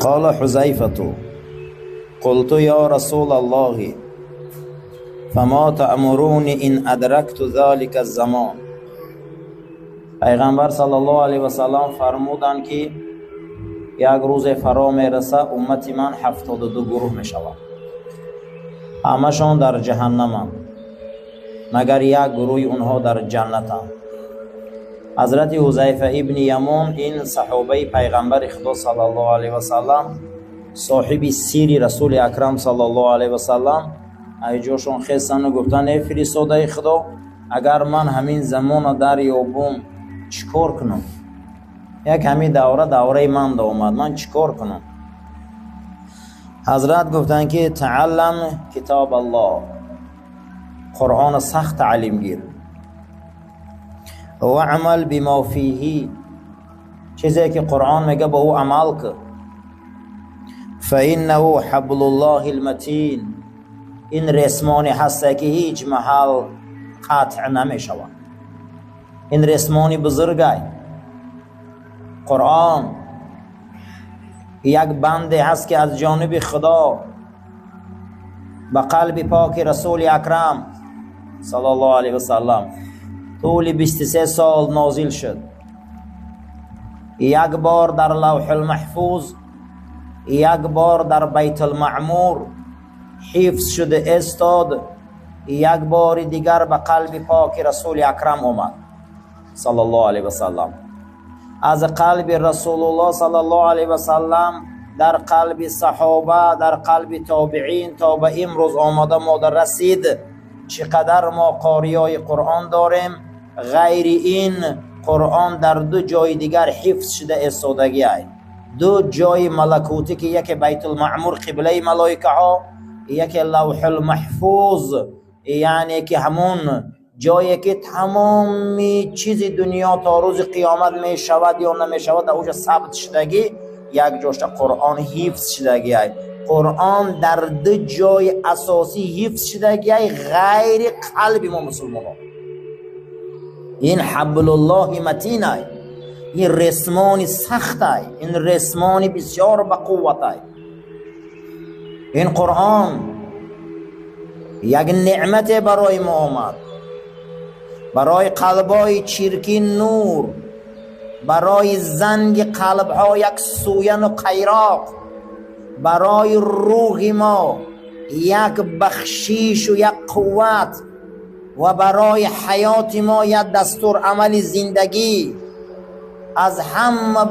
قال حذيفة قلت يا رسول الله فما تأمروني إن أدركت ذلك الزمان. پیغمبر صلی الله علیه و سلام فرمودند که یک روز فرا میرسه امت من 72 گروه میشود، همشون در جهنمند مگر یک گروه اونها در جنتند. حضرت حذیفه ابن یمان این صحابه پیغمبر خدا صلی الله علیه و سلام صاحب سیر رسول اکرم صلی الله علیه و سلام ایجاشون خستن و گفتن ای فرستاده خدا اگر من همین زمان در یابم چیکار کنم؟ یک همین دوره من اومد، من چیکار کنم؟ حضرت گفتن که تعلم کتاب الله، قرآن سخت تعلیم گیر، و عمل بما فیه، چیزی که قرآن میگه به او عمل که، فانه حبل الله المتین، این رسمانی هسته که هیچ محل قطع نمیشود، این رسمانی بزرگه. قرآن یک بنده هست که از جانب خدا به قلب پاک رسول اکرم صلی الله علیه و سلم طول 23 سال نازل شد. یک بار در لوح المحفوظ، یک بار در بیت المعمور حفظ شده استاد، یک بار دیگر به قلب پاک رسول اکرم اومد صلی الله علیه و سلم. از قلب رسول الله صلی الله علیه و سلم در قلب صحابه، در قلب تابعین تا به امروز آمده ما در رسید. چقدر ما قاریای قرآن داریم، غیر این قرآن در دو جای دیگر حفظ شده استادگی ای. دو جای ملکوتی که یک بیت المعمور قبله ملائکه ها، یک لوح المحفوظ، یعنی که همون جایی که تمام چیز دنیا تا روز قیامت می شود یا نمی شود در اوجا ثبت شدگی، یک جاش قرآن حفظ شدگی ای. قرآن در دو جای اساسی حفظ شدگی ای غیر قلب ما مسلمان ها. این حبل الله متین ای، این رسمانی سخت ای، این رسمانی بسیار با قوت ای. این قرآن یک نعمت برای ما آمد، برای قلبای چرکین نور، برای زنگ قلبها یک سوین و قیراق، برای روح ما یک بخشیش و یک قوت، و برای حیات ما یک دستور عمل زندگی. از همه